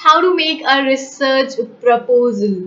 How to make a research proposal.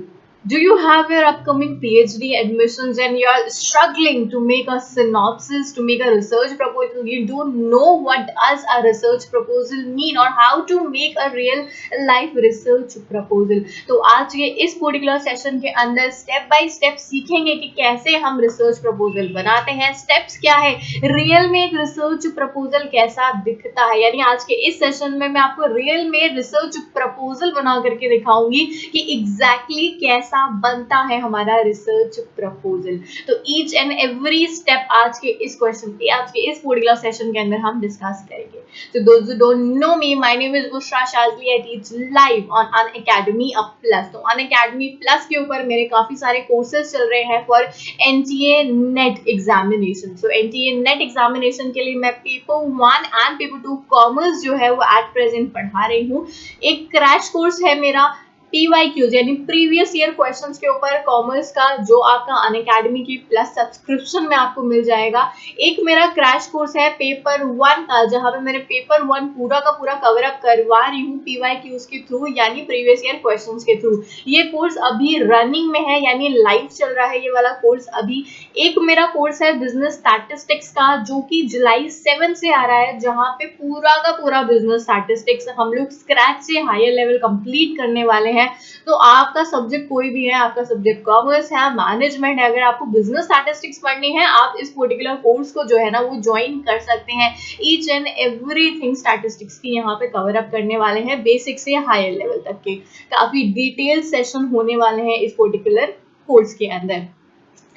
Do you have your upcoming PhD admissions and you are struggling to make a synopsis, to make a research proposal? You don't know what does a research proposal mean or how to make a real life research proposal. तो आज ये इस particular session के अंदर step by step सीखेंगे कि कैसे हम रिसर्च प्रपोजल बनाते हैं, स्टेप्स क्या है, रियल में एक रिसर्च प्रपोजल कैसा दिखता है। यानी आज के इस सेशन में मैं आपको रियल में रिसर्च प्रपोजल बना करके दिखाऊंगी कि एग्जैक्टली कैसा बनता है हमारा रिसर्च प्रपोजल। तो ईच एंड एवरी स्टेप आज के इस पर्टिकुलर सेशन के अंदर हम डिस्कस करेंगे। So those who don't know me, my name is Bushra Shazli. I teach live on Unacademy Plus. तो Unacademy Plus के ऊपर मेरे काफी सारे कोर्सेज चल रहे हैं for NTA net examination. So NTA net examination के लिए मैं पेपर 1 एंड पेपर 2 कॉमर्स जो है वो एट प्रेजेंट पढ़ा रही हूँ। एक क्रैश कोर्स है मेरा PYQs यानी प्रीवियस ईयर क्वेश्चंस के ऊपर कॉमर्स का, जो आपका अनअकैडमी की प्लस सब्सक्रिप्शन में आपको मिल जाएगा। एक मेरा क्रैश कोर्स है पेपर 1 का, जहां पे मैंने पेपर 1 पूरा का पूरा कवर अप करवा रही हूँ PYQs के थ्रू यानी प्रीवियस ईयर क्वेश्चंस के थ्रू। ये कोर्स अभी रनिंग में है यानी लाइव चल रहा है ये वाला कोर्स अभी। एक मेरा कोर्स है बिजनेस स्टैटिस्टिक्स का, जो कि जुलाई 7 से आ रहा है, जहां पे पूरा का पूरा बिजनेस स्टैटिस्टिक्स हम लोग स्क्रैच से हायर लेवल कंप्लीट करने वाले हैं। तो आपका सब्जेक्ट कोई भी है, आपका सब्जेक्ट कॉमर्स है, मैनेजमेंट है, अगर आपको बिजनेस स्टैटिस्टिक्स पढ़नी है आप इस पर्टिकुलर कोर्स को जो है ना वो ज्वाइन कर सकते हैं। ईच एंड एवरीथिंग स्टैटिस्टिक्स की यहाँ पे कवर अप करने वाले हैं, बेसिक से हायर लेवल तक के काफी डिटेल सेशन होने वाले हैं इस पर्टिकुलर कोर्स के अंदर।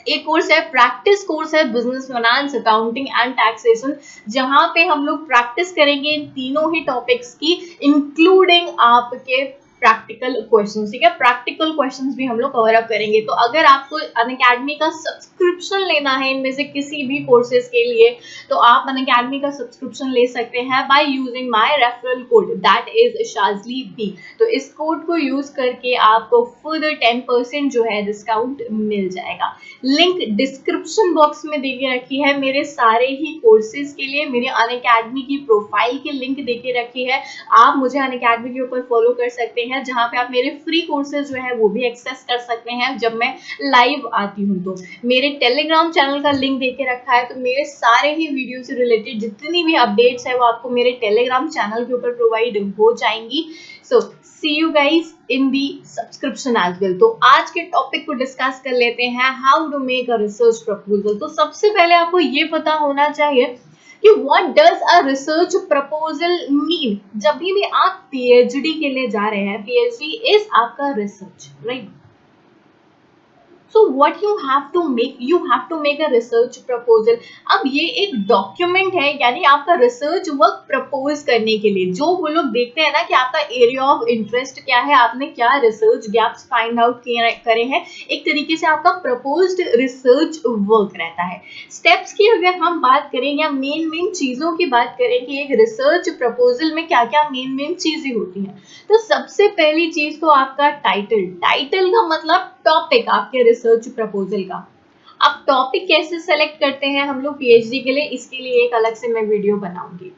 एक कोर्स है प्रैक्टिस कोर्स है business finance accounting and taxation, जहां पे हम लोग प्रैक्टिस करेंगे इन तीनों ही टॉपिक्स की, इंक्लूडिंग आपके प्रैक्टिकल क्वेश्चंस। ठीक है, प्रैक्टिकल क्वेश्चंस भी हम लोग कवर अप करेंगे। तो अगर आपको अनअकैडमी का सब्सक्रिप्शन लेना है इनमें से किसी भी कोर्सेज के लिए, तो आप अनअकैडमी का सब्सक्रिप्शन ले सकते हैं by using my referral code, that is Shazli B. तो इस कोड को यूज करके आपको फर्दर 10% जो है डिस्काउंट मिल जाएगा। लिंक डिस्क्रिप्शन बॉक्स में देके रखी है मेरे सारे ही कोर्सेज के लिए, मेरे अनअकैडमी की प्रोफाइल की लिंक देके रखी है। आप मुझे अनअकैडमी के ऊपर फॉलो कर सकते हैं, जहां पे आप मेरे फ्री कोर्सेज जो है वो भी एक्सेस कर सकते हैं जब मैं लाइव आती हूँ। तो मेरे टेलीग्राम चैनल का लिंक देके रखा है, तो मेरे सारे ही वीडियो से रिलेटेड जितनी भी अपडेट्स है वो आपको मेरे टेलीग्राम चैनल के ऊपर प्रोवाइड हो जाएंगी। So see you guys in the subscription as well. तो आज के टॉपिक को डिस्कस कर लेते हैं, how to make a research proposal. तो सबसे पहले आपको ये पता होना चाहिए कि what does a research proposal mean। जब भी आप PhD के लिए जा रहे हैं, PhD is आपका research, right. So what you have to make a research proposal। अब ये एक डॉक्यूमेंट है, यानी आपका रिसर्च वर्क प्रपोज करने के लिए, जो वो लोग देखते हैं ना कि आपका एरिया ऑफ इंटरेस्ट क्या है, आपने क्या रिसर्च गैप्स फाइंड आउट करे हैं, एक तरीके से आपका प्रपोज्ड रिसर्च वर्क रहता है। स्टेप्स की अगर हम बात करें या मेन चीजों की बात करें कि एक रिसर्च प्रपोजल में क्या क्या मेन चीजें होती हैं, तो सबसे पहली चीज तो आपका टाइटल का मतलब टॉपिक आपके रिसर्च प्रपोजल का। अब टॉपिक कैसे सेलेक्ट करते हैं हम लोग पीएचडी के लिए, इसके लिए एक अलग से मैं वीडियो बनाऊंगी।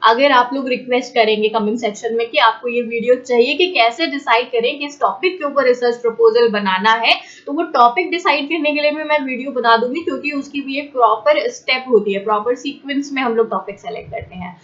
अगर आप लोग रिक्वेस्ट करेंगे कमेंट सेक्शन में कि आपको ये वीडियो चाहिए कि कैसे डिसाइड करें कि इस टॉपिक के ऊपर रिसर्च प्रपोजल बनाना है, तो वो टॉपिक डिसाइड करने के लिए भी मैं वीडियो बना दूंगी, क्योंकि उसकी भी एक प्रॉपर स्टेप होती है, प्रॉपर सीक्वेंस में हम लोग टॉपिक सेलेक्ट करते हैं।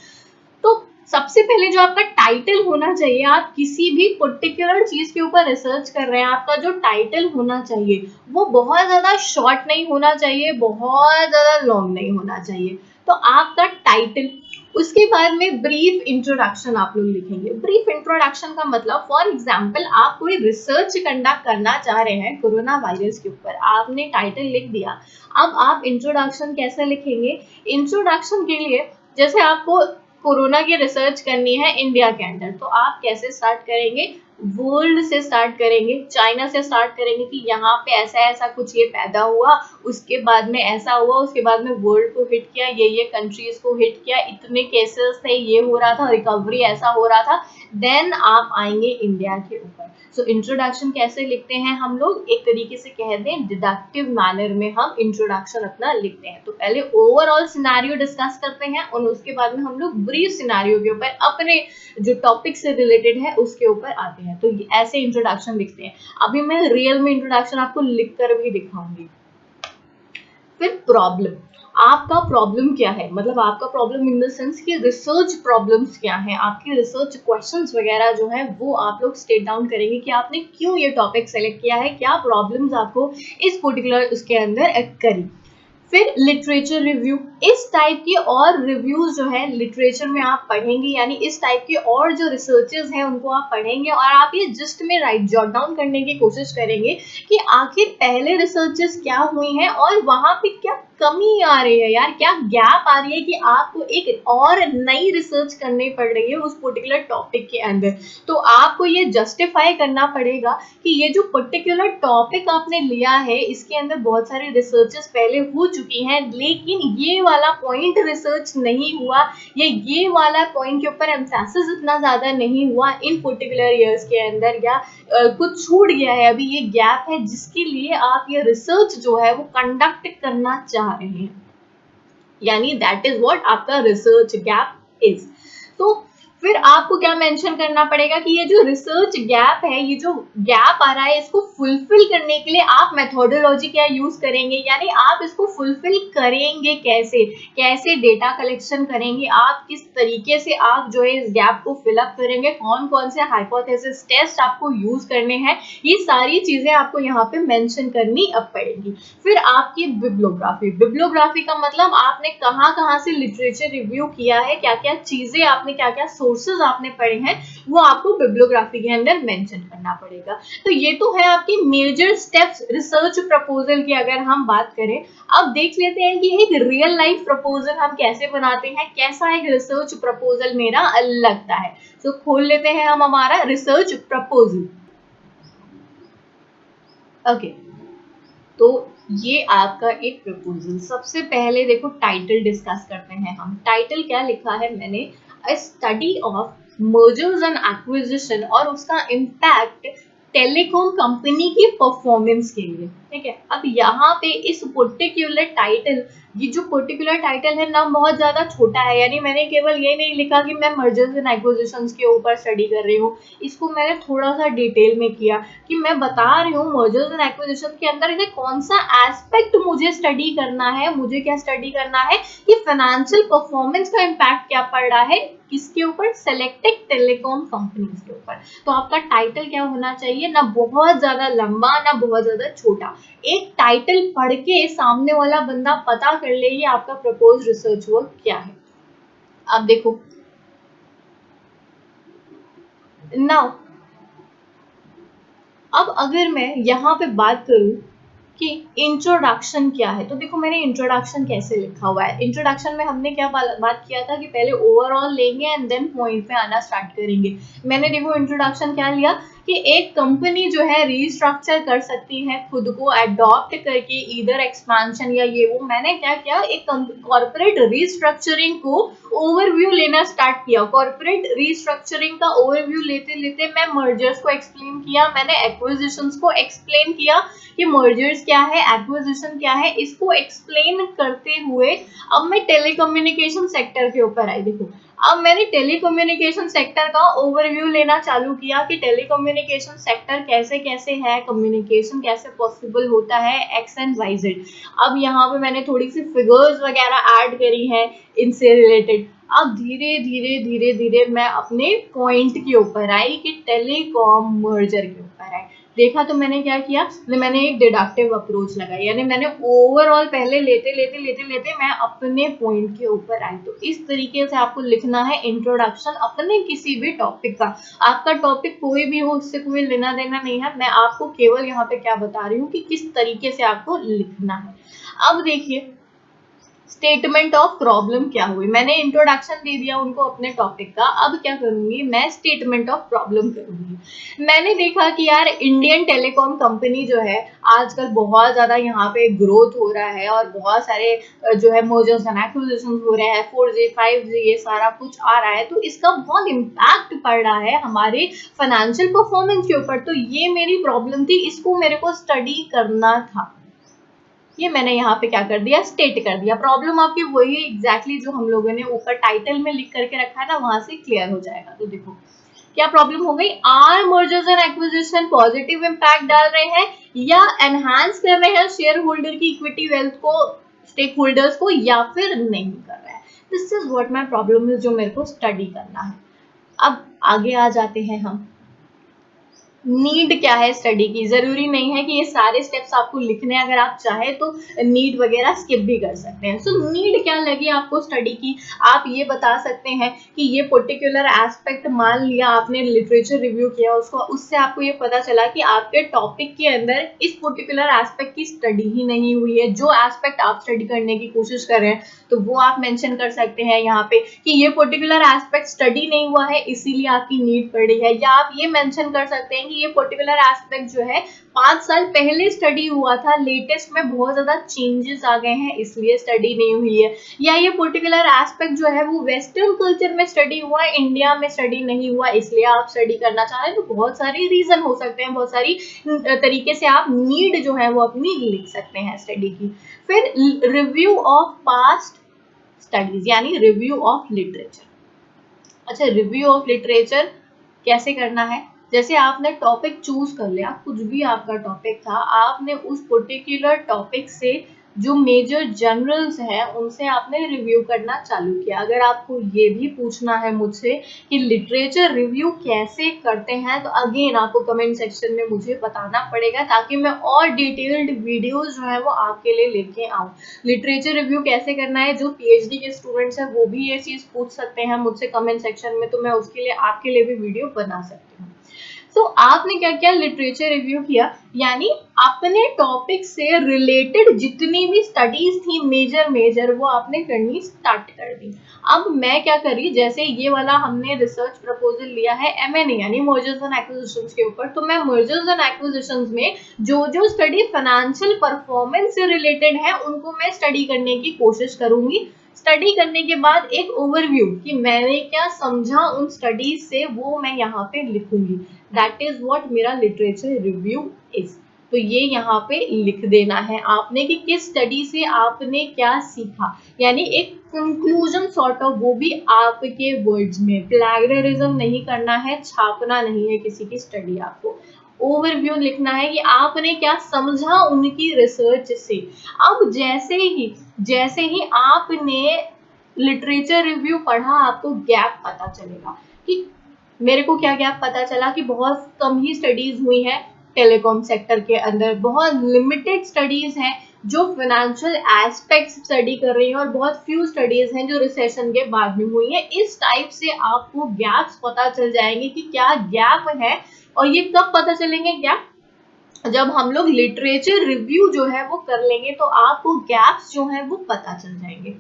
तो सबसे पहले जो आपका टाइटल होना चाहिए, आप किसी भी पर्टिकुलर चीज के ऊपर रिसर्च कर रहे हैं, आपका जो टाइटल होना चाहिए वो बहुत ज्यादा शॉर्ट नहीं होना चाहिए, बहुत ज्यादा लॉन्ग नहीं होना चाहिए। तो आपका टाइटल, उसके बाद में ब्रीफ इंट्रोडक्शन आप लोग लिखेंगे। ब्रीफ इंट्रोडक्शन का मतलब, फॉर एग्जांपल आप कोई रिसर्च कंडक्ट करना चाह रहे हैं कोरोना वायरस के ऊपर, आपने टाइटल लिख दिया, अब आप इंट्रोडक्शन कैसे लिखेंगे। इंट्रोडक्शन के लिए जैसे आपको कोरोना की रिसर्च करनी है इंडिया के अंदर, तो आप कैसे स्टार्ट करेंगे, वर्ल्ड से स्टार्ट करेंगे, चाइना से स्टार्ट करेंगे कि यहाँ पे ऐसा ऐसा कुछ ये पैदा हुआ, उसके बाद में ऐसा हुआ, उसके बाद में वर्ल्ड को हिट किया, ये कंट्रीज को हिट किया, इतने केसेस थे, ये हो रहा था, रिकवरी ऐसा हो रहा था, देन आप आएंगे इंडिया के ऊपर। सो इंट्रोडक्शन कैसे लिखते हैं हम लोग, एक तरीके से कह दें डिडक्टिव मैनर में हम इंट्रोडक्शन अपना लिखते हैं। तो पहले ओवरऑल सिनेरियो डिस्कस करते हैं और उसके बाद में हम लोग ब्रीफ सिनेरियो के ऊपर अपने जो टॉपिक से रिलेटेड है उसके ऊपर आते हैं। तो ऐसे इंट्रोडक्शन लिखते हैं। अभी मैं रियल में इंट्रोडक्शन आपको लिख कर भी दिखाऊंगी। फिर प्रॉब्लम, आपका प्रॉब्लम क्या है, मतलब आपका प्रॉब्लम इन द सेंस कि रिसर्च प्रॉब्लम्स क्या है, आपके रिसर्च क्वेश्चंस वगैरह जो है वो आप लोग स्टेट डाउन करेंगे कि आपने क्यों ये टॉपिक सेलेक्ट किया है, क्या प्रॉब्लम्स आपको इस पर्टिकुलर उसके अंदर करी। फिर लिटरेचर रिव्यू, इस टाइप की और रिव्यूज जो है लिटरेचर में आप पढ़ेंगे, यानी इस टाइप के और जो रिसर्चेस हैं उनको आप पढ़ेंगे और आप ये जिस्ट में राइट जॉट डाउन करने की कोशिश करेंगे कि आखिर पहले रिसर्चेस क्या हुई हैं और वहां पे क्या कमी आ रही है, यार क्या गैप आ रही है कि आपको एक और नई रिसर्च करनी पड़ रही है उस पर्टिकुलर टॉपिक के अंदर। तो आपको ये जस्टिफाई करना पड़ेगा कि ये जो पर्टिकुलर टॉपिक आपने लिया है इसके अंदर बहुत सारी रिसर्चेस पहले हो चुकी हैं, लेकिन ये वाला पॉइंट रिसर्च नहीं हुआ, ये वाला पॉइंट के ऊपर एम्फेसिस इतना ज्यादा नहीं हुआ इन पर्टिकुलर ईयर्स के अंदर, या कुछ छूट गया है, अभी ये गैप है जिसके लिए आप ये रिसर्च जो है वो कंडक्ट करना चाह रहे हैं, यानी दैट इज व्हाट आपका रिसर्च गैप इज। तो फिर आपको क्या मेंशन करना पड़ेगा कि ये जो रिसर्च गैप है, ये जो गैप आ रहा है, इसको फुलफिल करने के लिए आप मेथोडोलॉजी क्या यूज करेंगे, यानी आप इसको फुलफिल करेंगे कैसे, कैसे डेटा कलेक्शन करेंगे आप, किस तरीके से आप जो है इस गैप को फिलअप करेंगे, कौन कौन से हाइपोथेसिस टेस्ट आपको यूज करने हैं, ये सारी चीजें आपको यहाँ पे मेंशन करनी अब पड़ेगी। फिर आपकी बिब्लियोग्राफी, बिब्लियोग्राफी का मतलब आपने कहाँ कहाँ से लिटरेचर रिव्यू किया है, क्या क्या चीजें आपने, क्या क्या सोर्सेज आपने पढ़े हैं, वो आपको बिब्लियोग्राफी के अंदर मेंशन करना पड़ेगा। तो ये तो है आपकी मेजर स्टेप्स रिसर्च प्रपोजल की अगर हम बात करें। अब देख लेते हैं कि एक रियल लाइफ प्रपोजल हम कैसे बनाते हैं, कैसा एक रिसर्च प्रपोजल मेरा लगता है। तो खोल लेते हैं हम हमारा रिसर्च प्रपोजल। ओके, तो ये आपका एक प्रपोजल। सबसे पहले देखो टाइटल डिस्कस करते हैं हम। टाइटल क्या लिखा है मैंने, अ study of mergers and acquisition और उसका इम्पैक्ट टेलीकॉम कंपनी की परफॉर्मेंस के लिए। ठीक है, अब यहाँ पे इस पर्टिकुलर टाइटल, ये जो पर्टिकुलर टाइटल है ना बहुत ज्यादा छोटा है, यानी मैंने केवल ये नहीं लिखा कि मैं मर्जर्स एंड एक्विजिशंस के ऊपर स्टडी कर रही हूँ, इसको मैंने थोड़ा सा डिटेल में किया कि मैं बता रही हूँ मर्जर्स एंड एक्विजिशन के अंदर इसे कौन सा एस्पेक्ट मुझे स्टडी करना है, मुझे क्या स्टडी करना है कि फाइनेंशियल परफॉर्मेंस का इम्पैक्ट क्या पड़ रहा है किसके ऊपर, सेलेक्टेड टेलीकॉम कंपनीज के ऊपर। तो आपका टाइटल क्या होना चाहिए, ना बहुत ज्यादा लंबा ना बहुत ज्यादा छोटा, एक टाइटल पढ़ के सामने वाला बंदा पता कर ले ये आपका प्रपोज रिसर्च वर्क क्या है। अब देखो नाउ, अब अगर मैं यहाँ पे बात करूं कि इंट्रोडक्शन क्या है, तो देखो मैंने इंट्रोडक्शन कैसे लिखा हुआ है। इंट्रोडक्शन में हमने क्या बात किया था कि पहले ओवरऑल लेंगे एंड देन पॉइंट पे आना स्टार्ट करेंगे। मैंने देखो इंट्रोडक्शन क्या लिया कि एक कंपनी जो है रीस्ट्रक्चर कर सकती है खुद को अडॉप्ट करके, इधर एक्सपांशन या ये वो। मैंने क्या किया, एक कॉर्पोरेट रीस्ट्रक्चरिंग को ओवरव्यू लेना स्टार्ट किया। कॉर्पोरेट रीस्ट्रक्चरिंग का ओवरव्यू लेते लेते मैं मर्जर्स को एक्सप्लेन किया, मैंने एक्विजिशंस को एक्सप्लेन किया कि मर्जर्स क्या है, एक्विजिशन क्या है, इसको एक्सप्लेन करते हुए अब मैं टेलीकम्युनिकेशन सेक्टर के ऊपर आई। देखो अब मैंने टेलीकम्युनिकेशन सेक्टर का ओवरव्यू लेना चालू किया कि टेलीकम्युनिकेशन सेक्टर कैसे कैसे है, कम्युनिकेशन कैसे पॉसिबल होता है, एक्स एंड वाई जेड। अब यहाँ पे मैंने थोड़ी सी फिगर्स वगैरह ऐड करी है इनसे रिलेटेड। अब धीरे धीरे धीरे धीरे मैं अपने पॉइंट के ऊपर आई कि टेलीकॉम मर्जर के ऊपर आई। देखा तो मैंने क्या किया, मैंने एक डिडक्टिव अप्रोच लगाई, यानी मैंने ओवरऑल पहले लेते लेते लेते लेते मैं अपने पॉइंट के ऊपर आई। तो इस तरीके से आपको लिखना है इंट्रोडक्शन अपने किसी भी टॉपिक का। आपका टॉपिक कोई भी हो उससे कोई लेना देना नहीं है, मैं आपको केवल यहाँ पे क्या बता रही हूँ कि किस तरीके से आपको लिखना है। अब देखिए स्टेटमेंट ऑफ प्रॉब्लम क्या हुई, मैंने इंट्रोडक्शन दे दिया उनको अपने टॉपिक का, अब क्या करूंगी मैं स्टेटमेंट ऑफ प्रॉब्लम करूंगी। मैंने देखा कि यार इंडियन टेलीकॉम कंपनी जो है आजकल बहुत ज्यादा यहाँ पे ग्रोथ हो रहा है और बहुत सारे जो है मर्जर्स एंड एक्विजिशंस हो रहे हैं, 4G 5G ये सारा कुछ आ रहा है, तो इसका बहुत इम्पैक्ट पड़ रहा है हमारे फाइनेंशियल परफॉर्मेंस के ऊपर। तो ये मेरी प्रॉब्लम थी, इसको मेरे को स्टडी करना था। ये मैंने यहाँ पे क्या कर दिया, स्टेट कर दिया। प्रॉब्लम आपकी वही एग्जैक्टली जो हम लोगों ने ऊपर टाइटल में लिख करके रखा है ना, वहां से क्लियर हो जाएगा। तो देखो क्या प्रॉब्लम हो गई, are mergers and acquisition positive impact डाल रहे हैं या एनहांस कर रहे हैं शेयर होल्डर की इक्विटी वेल्थ को, स्टेक होल्डर्स को, या फिर नहीं कर रहे हैं। This is what my problem is, जो मेरे को स्टडी करना है। अब आगे आ जाते हैं हम, नीड क्या है स्टडी की। जरूरी नहीं है कि ये सारे स्टेप्स आपको लिखने, अगर आप चाहे तो नीड वगैरह स्किप भी कर सकते हैं। सो नीड क्या लगी आपको स्टडी की, आप ये बता सकते हैं कि ये पर्टिकुलर एस्पेक्ट, मान लिया आपने लिटरेचर रिव्यू किया उसको, उससे आपको ये पता चला कि आपके टॉपिक के अंदर इस पर्टिकुलर एस्पेक्ट की स्टडी ही नहीं हुई है, जो एस्पेक्ट आप स्टडी करने की कोशिश कर रहे हैं, तो वो आप मेंशन कर सकते हैं यहाँ पे कि ये पर्टिकुलर एस्पेक्ट स्टडी नहीं हुआ है इसीलिए आपकी नीड पड़ी है। या आप ये मेंशन कर सकते हैं कि ये पर्टिकुलर एस्पेक्ट जो है 5 साल पहले स्टडी हुआ था, लेटेस्ट में बहुत ज्यादा चेंजेस आ गए हैं इसलिए स्टडी नहीं हुई है। या ये पर्टिकुलर एस्पेक्ट जो है वो वेस्टर्न कल्चर में स्टडी हुआ है, इंडिया में स्टडी नहीं हुआ, इसलिए आप स्टडी करना चाह रहे हैं। तो बहुत सारे रीजन हो सकते हैं, बहुत सारी तरीके से आप नीड जो है वो अपनी लिख सकते हैं स्टडी की। फिर रिव्यू ऑफ पास्ट स्टडीज यानी रिव्यू ऑफ लिटरेचर। अच्छा, रिव्यू ऑफ लिटरेचर कैसे करना है, जैसे आपने टॉपिक चूज कर लिया, कुछ भी आपका टॉपिक था, आपने उस पर्टिकुलर टॉपिक से जो मेजर जर्नल्स हैं उनसे आपने रिव्यू करना चालू किया। अगर आपको ये भी पूछना है मुझसे कि लिटरेचर रिव्यू कैसे करते हैं, तो अगेन आपको कमेंट सेक्शन में मुझे बताना पड़ेगा ताकि मैं और डिटेल्ड वीडियोस जो है वो आपके लिए लेके आऊँ। लिटरेचर रिव्यू कैसे करना है, जो पीएचडी के स्टूडेंट्स हैं वो भी ये चीज पूछ सकते हैं मुझसे कमेंट सेक्शन में, तो मैं उसके लिए आपके लिए भी वीडियो बना सकती हूँ। तो आपने क्या किया, लिटरेचर रिव्यू किया, यानी अपने टॉपिक से रिलेटेड जितनी भी स्टडीज थी मेजर वो आपने करनी स्टार्ट कर दी। अब मैं क्या करी, जैसे ये वाला हमने रिसर्च प्रपोजल लिया है एमएनए यानी मर्जर्स एंड एक्विजिशंस के ऊपर, तो मैं मर्जर्स एंड एक्विजिशंस में जो जो स्टडी फाइनेंशियल परफॉर्मेंस से रिलेटेड है उनको मैं स्टडी करने की कोशिश करूंगी। स्टडी करने के बाद एक ओवरव्यू कि मैंने क्या समझा उन स्टडीज से, वो मैं यहाँ पे लिखूंगी। दैट इज व्हाट मेरा लिटरेचर रिव्यू इज। तो ये यहाँ पे लिख देना है आपने कि किस स्टडी से आपने क्या सीखा, यानी एक कंक्लूजन सॉर्ट ऑफ, वो भी आपके वर्ड्स में। प्लैगरिज्म नहीं करना है, छापना नहीं है किसी की स्टडी, आपको ओवरव्यू लिखना है कि आपने क्या समझा उनकी रिसर्च से। अब जैसे ही आपने लिटरेचर रिव्यू पढ़ा, आपको गैप पता चलेगा कि मेरे को क्या गैप पता चला कि बहुत कम ही स्टडीज हुई है टेलीकॉम सेक्टर के अंदर, बहुत लिमिटेड स्टडीज हैं जो फाइनेंशियल एस्पेक्ट्स स्टडी कर रही हैं और बहुत फ्यू स्टडीज हैं जो रिसेशन के बाद में हुई हैं। इस टाइप से आपको गैप्स पता चल जाएंगे कि क्या गैप है। और ये कब पता चलेंगे गैप, जब हम लोग लिटरेचर रिव्यू जो है वो कर लेंगे, तो आपको गैप्स जो है वो पता चल जाएंगे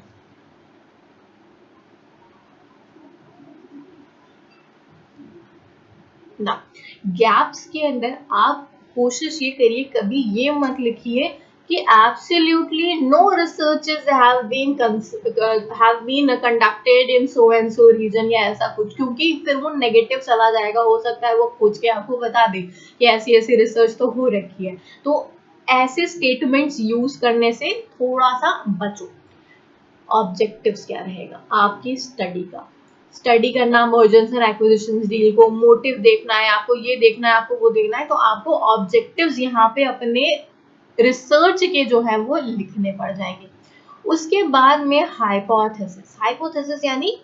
ना। गैप्स के अंदर आप कोशिश ये करिए, कभी ये मत लिखिए कि absolutely no researches have been conducted in so and so reason या ऐसा कुछ, क्योंकि फिर वो नेगेटिव चला जाएगा। हो सकता है वो खोज के आपको बता दे कि ऐसी ऐसी रिसर्च तो हो रखी है। तो ऐसे स्टेटमेंट्स यूज करने से थोड़ा सा बचो। ऑब्जेक्टिव्स क्या रहेगा आपकी स्टडी का, स्टडी करना मर्जर्स एंड एक्विजिशंस डील को, मोटिव देखना है आपको, ये देखना है आपको, वो देखना है, तो आपको ऑब्जेक्टिव्स यहाँ पे अपने रिसर्च के जो है वो लिखने पड़ जाएंगे। उसके बाद में हाइपोथेसिस। हाइपोथेसिस यानी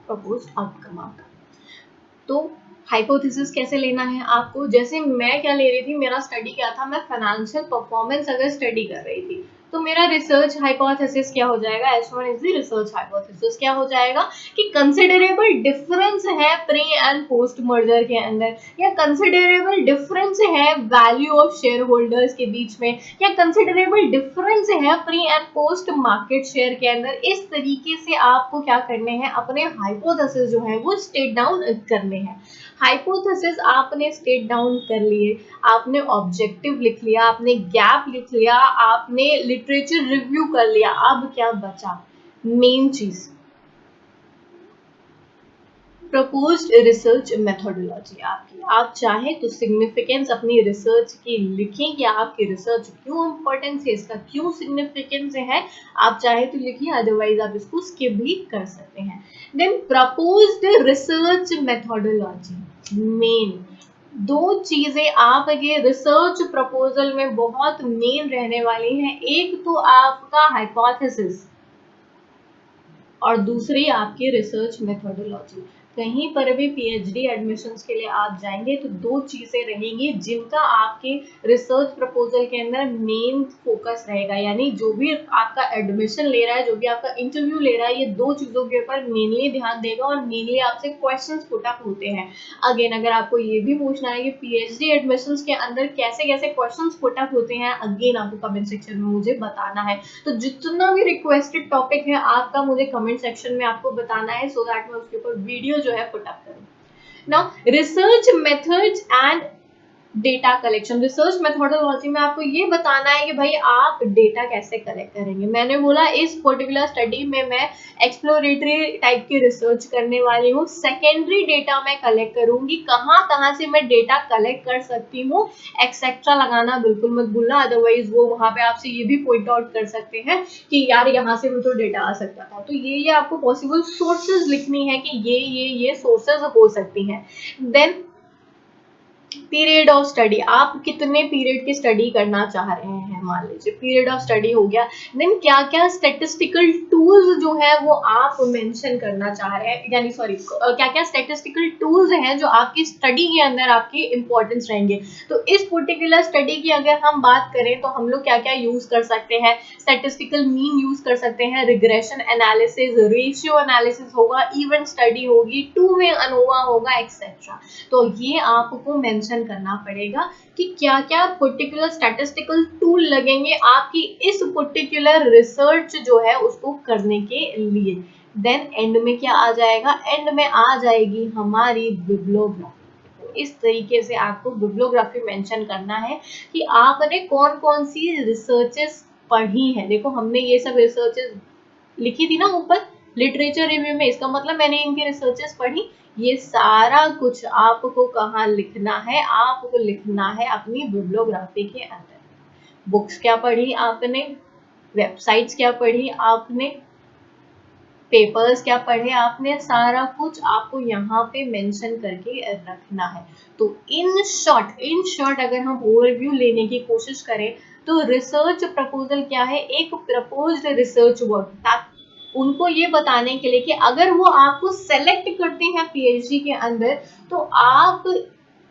प्रपोज्ड आउटकम आपका। तो हाइपोथेसिस कैसे लेना है आपको, जैसे मैं क्या ले रही थी, मेरा स्टडी क्या था, मैं फाइनेंशियल परफॉर्मेंस अगर स्टडी कर रही थी, तो मेरा रिसर्च हाइपोथेसिस क्या हो जाएगा, H1 is the research hypothesis क्या हो जाएगा कि कंसिडरेबल डिफरेंस है प्री एंड पोस्ट मर्जर के अंदर, या कंसिडरेबल डिफरेंस है वैल्यू ऑफ शेयर होल्डर्स के बीच में, या कंसिडरेबल डिफरेंस है pre and post market share के अंदर। इस तरीके से आपको क्या करने हैं, अपने हाइपोथेसिस जो है वो स्टेट डाउन करने हैं। हाइपोथेसिस आपने स्टेट डाउन कर लिए, आपने ऑब्जेक्टिव लिख लिया, आपने गैप लिख लिया, आपने लिटरेचर रिव्यू कर लिया, अब क्या बचा, मेन चीज प्रपोज्ड रिसर्च मेथोडोलॉजी आपकी। आप चाहे तो सिग्निफिकेंस अपनी रिसर्च की लिखें कि आपकी रिसर्च क्यों इम्पोर्टेंस है, इसका क्यों सिग्निफिकेंस है, आप चाहे तो लिखिए, अदरवाइज आप इसको स्किप भी कर सकते हैं। Then proposed research methodology, main दो चीजें आपके रिसर्च प्रपोजल में बहुत मेन रहने वाली हैं, एक तो आपका हाइपोथेसिस और दूसरी आपकी रिसर्च मेथोडोलॉजी। कहीं पर भी पीएचडी एडमिशंस के लिए आप जाएंगे तो दो चीजें रहेंगी जिनका आपके रिसर्च प्रपोजल के अंदर मेन फोकस रहेगा, यानी जो भी आपका एडमिशन ले रहा है, जो भी आपका इंटरव्यू ले रहा है, ये दो चीजों के ऊपर मेनली ध्यान देगा और मेनली आपसे क्वेश्चंस पुट अप होते हैं। अगेन अगर आपको ये भी पूछना है कि पीएचडी एडमिशंस के अंदर कैसे कैसे क्वेश्चंस पुट अप होते हैं, अगेन आपको कमेंट सेक्शन में मुझे बताना है। तो जितना भी रिक्वेस्टेड टॉपिक है आपका मुझे कमेंट सेक्शन में आपको बताना है, सो दैट मैं उसके ऊपर वीडियो जो है पुट अप करूँ। Now research methods and data collection, research methodology में आपको ये बताना है कि भाई आप डेटा कैसे कलेक्ट करेंगे। मैंने बोला इस पर्टिकुलर स्टडी में मैं एक्सप्लोरेटरी टाइप की रिसर्च करने वाली हूँ, सेकेंडरी डेटा मैं कलेक्ट करूंगी, कहाँ कहाँ से मैं डेटा कलेक्ट कर सकती हूँ, एक्सेट्रा लगाना बिल्कुल मत भूलना, अदरवाइज वो वहां पे आपसे ये भी पॉइंट आउट कर सकते हैं कि यार यहाँ से भी तो डेटा आ सकता था। तो ये आपको पॉसिबल सोर्सेज लिखनी है कि ये सोर्सेज हो सकती हैं। देन पीरियड ऑफ स्टडी, आप कितने पीरियड की स्टडी करना चाह रहे हैं, मान लीजिए पीरियड ऑफ स्टडी हो गया। देन क्या क्या स्टैटिस्टिकल टूल्स जो है वो आप मेंशन करना चाह रहे हैं, यानी सॉरी क्या क्या स्टैटिस्टिकल टूल्स हैं जो आपकी स्टडी के अंदर आपकी इंपॉर्टेंस रहेंगे। तो इस पर्टिकुलर स्टडी की अगर हम बात करें तो हम लोग क्या क्या यूज कर सकते हैं, स्टैटिस्टिकल मीन यूज कर सकते हैं, रिग्रेशन एनालिसिस, रेशियो एनालिसिस होगा, इवेंट स्टडी होगी, टू वे अनोवा होगा, एक्सेट्रा। तो ये आपको मेंशन करना पड़ेगा कि क्या क्या पर्टिकुलर स्टैटिस्टिकल टूल लगेंगे आपकी इस पर्टिकुलर रिसर्च जो है उसको करने के लिए। देन एंड में क्या आ जाएगा, एंड में आ जाएगी हमारी बिब्लियोग्राफी। इस तरीके से आपको बिब्लियोग्राफी मेंशन करना है कि आपने कौन कौन सी रिसर्चेस पढ़ी है। देखो हमने ये सब रिसर्चेस लिखी थी ना ऊपर लिटरेचर रिव्यू में, इसका मतलब मैंने इनकी रिसर्चेस पढ़ी। ये सारा कुछ आपको कहाँ लिखना है, आपको लिखना है अपनी बिब्लियोग्राफी के अंदर। बुक्स क्या पढ़ी आपने, वेबसाइट्स क्या पढ़ी आपने, पेपर्स क्या पढ़े आपने, सारा कुछ आपको यहाँ पे मेंशन करके रखना है। तो इन शॉर्ट अगर हम ओवरव्यू लेने की कोशिश करें तो रिसर्च प्रपोजल क्या है, एक प्रपोज्ड रिसर्च वर्क, उनको ये बताने के लिए कि अगर वो आपको सेलेक्ट करते हैं पीएचडी के अंदर तो आप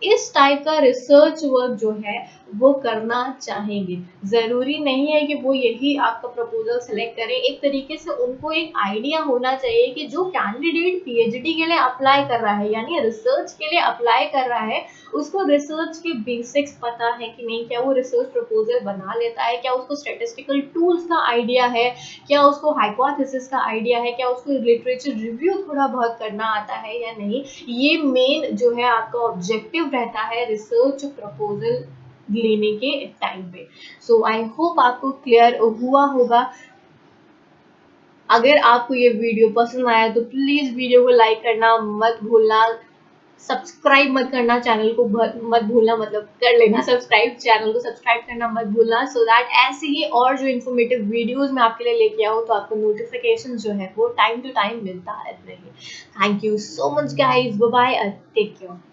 इस टाइप का रिसर्च वर्क जो है वो करना चाहेंगे। जरूरी नहीं है कि वो यही आपका प्रपोजल सेलेक्ट करें, एक तरीके से उनको एक आइडिया होना चाहिए कि जो कैंडिडेट पीएचडी के लिए अप्लाई कर रहा है, यानी रिसर्च के लिए अप्लाई कर रहा है, उसको रिसर्च के बेसिक्स पता है कि नहीं, क्या वो रिसर्च प्रपोजल बना लेता है, क्या उसको स्टैटिस्टिकल टूल्स का आइडिया है, क्या उसको हाइपोथेसिस का आइडिया है, क्या उसको लिटरेचर रिव्यू थोड़ा बहुत करना आता है या नहीं। ये मेन जो है आपका ऑब्जेक्टिव रहता है रिसर्च प्रपोजल लेने के टाइम पे। सो आई होप आपको क्लियर हुआ होगा। अगर आपको ये वीडियो पसंद आया तो प्लीज वीडियो को लाइक करना मत भूलना, सब्सक्राइब मत करना, चैनल को मत भूलना, मतलब कर लेना सब्सक्राइब, चैनल को सब्सक्राइब करना मत भूलना, सो दैट ऐसे ही और जो इन्फॉर्मेटिव वीडियोस मैं आपके लिए लेके आऊँ तो आपको नोटिफिकेशन जो है वो टाइम टू टाइम मिलता रहे। Thank you so much guys, bye bye, take care.